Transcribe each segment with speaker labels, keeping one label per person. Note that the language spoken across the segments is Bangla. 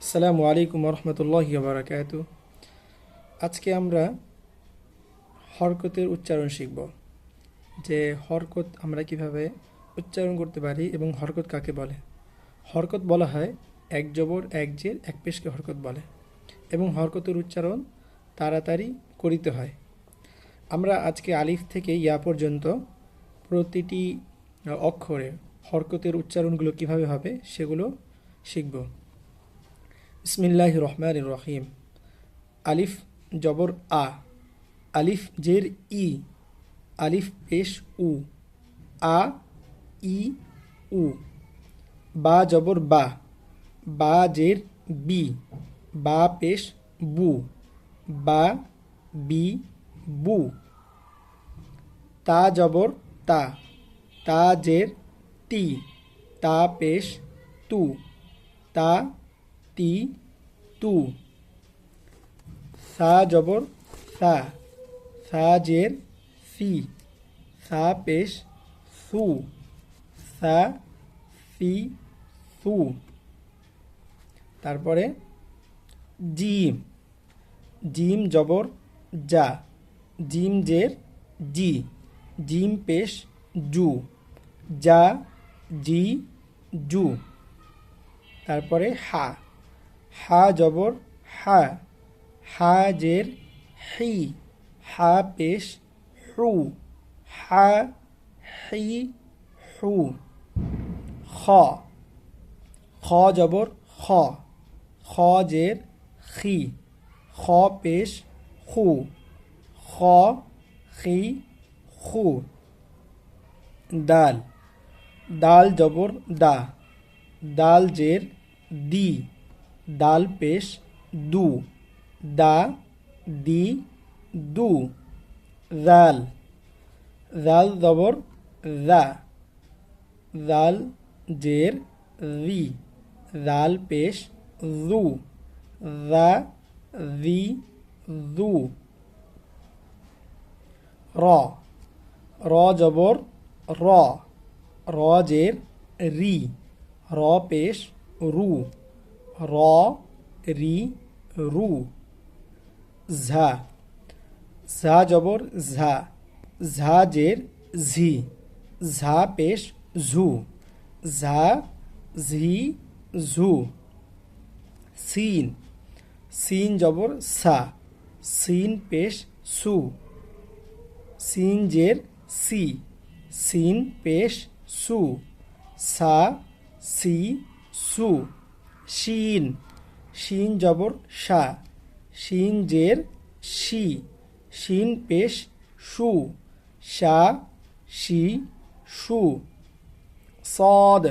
Speaker 1: আসসালামু আলাইকুম রহমতুল্লাহি বারাকাতু। আজকে আমরা হরকতের উচ্চারণ শিখব, যে হরকত আমরা কিভাবে উচ্চারণ করতে পারি এবং হরকত কাকে বলে। হরকত বলা হয় এক জবর এক জের এক পেশকে হরকত বলে, এবং হরকতের উচ্চারণ তাড়াতাড়ি করিতে হয়। আমরা আজকে আলিফ থেকে ইয়া পর্যন্ত প্রতিটি অক্ষরে হরকতের উচ্চারণগুলো কিভাবে হবে সেগুলো শিখব। বিসমিল্লাহির রহমানির রহিম। আলিফ জবর আ, আলিফ জের ই, আলিফ পেশ উ, আ ই উ। বা জবর বা, বা জের বি, বা পেশ বু, বা বি বু। তা জবর তা, তা জের তি, তা পেশ তু, তা তি তু। সা জবর সা, সা জের সি, সা পেশ সু, সা সি সু। তারপরে জিম, জিম জবর যা, জিম জের জি, জিম পেশ জু, যা জি জু। তারপরে হা, হা জবর হা, হা জের হি, হা পেশ হু, হা হি হু। খ, খ জবর খ, খ জের খি, খ পেশ খু, খ খি খু। দাল, দাল জবর দা, দাল জের দি, দাল পেশ দু, দা দি দু। জাল, জাল জবর জা, জাল জের রি, জাল পেশ জু, জা রি জু। র, র জবর র, র জের রি, র পেশ রু, র রি রু। ঝা, ঝা জবর ঝা, ঝা জের ঝি, ঝা পেশ ঝু, ঝা ঝি ঝু। সিন, সিন জবর সা, সিন পেশ সু, সিন জের সি, সিন পেশ সু, সা সি সু। শিন, শিন জবর শা, শিন জের শি, শিন পেশ সু, শা শি সু। সদ,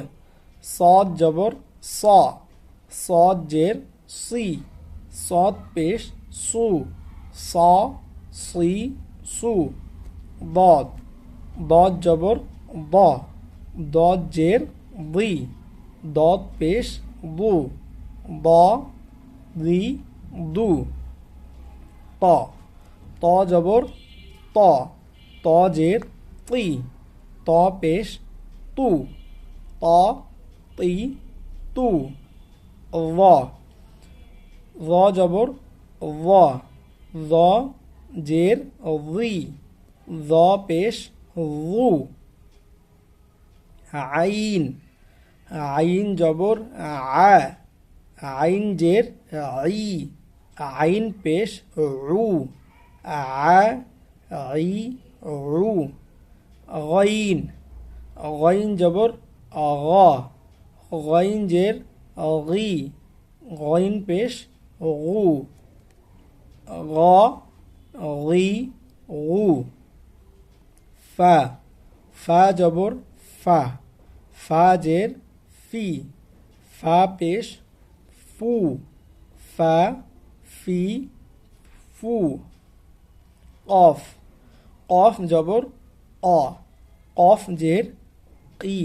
Speaker 1: সদ জবর স, সদ জের সি, সদ পেশ সু, স সি সু। দদ, দদ জবর দ, দদ জের দি, দদ পেশ দু, দ দি দু। ত, ত জবর ত, ত জের তি, ত পেশ তু, ত তি তু। র, র জবর র, র জের রি, র পেশ রু। আইন, আইন জবর আ, আইন জের ই, আইন পেশ রু, আ ই রু। গইন, গইন জবর গ, গইন জের গি, গইন পেশ গু, গ গি গু। ফা, ফা জবর ফা, ফা জের ফি, ফা পেশ ফু, ফা ফি ফু। কফ, কফ জবর অ, কফ জের কি,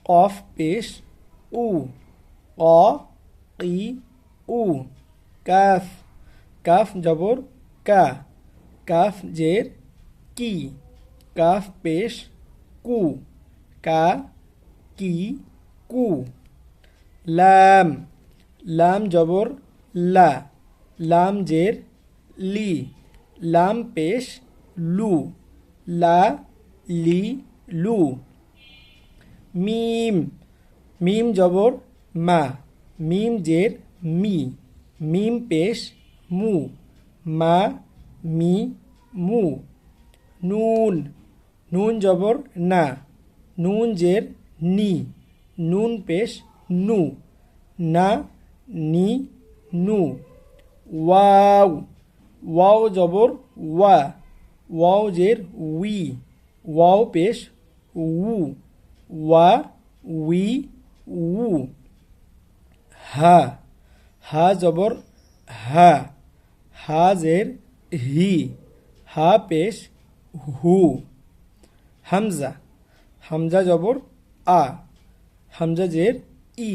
Speaker 1: কফ পেশ উ, ক কি উ। কাফ, কাফ জবর কা, কাফ জের কি, কাফ পেশ কু, কা কি কু। লাম, লাম জবর লা, লাম জের লি, লাম পেশ লু, লা লি লু। মিম, মিম জবর মা, মিম জের মি, মিম পেশ মু, মা মি মু। নুন, নুন জবর না, নুন জের নি, নুন পেশ নু, না নি নু। ওয়াও, ওয়াও জবর ওয়া, ওয়াও জের উই, ওয়াও পেশ উ, ওয়া উই উ। হা, হা জবর হা, হা জের হি, হা পেশ হু। হামজা, হামজা জবর আ, হামজা জের ই,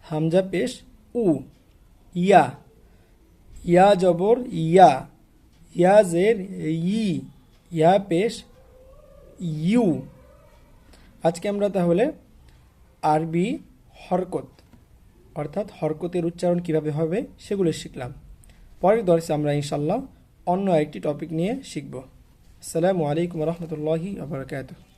Speaker 1: হামজা পেশ উ। ইয়া, ইয়া জবর ইয়া, ইয়া জের ই, ইয়া পেশ ইউ। আজকে আমরা তাহলে আরবি হরকত অর্থাৎ হরকতের উচ্চারণ কিভাবে হবে সেগুলো শিখলাম। পরের দর্শে আমরা ইনশাল্লাহ অন্য একটি টপিক নিয়ে শিখব। আসসালামু আলাইকুম রহমতুল্লাহি ওয়া বারাকাতুহু।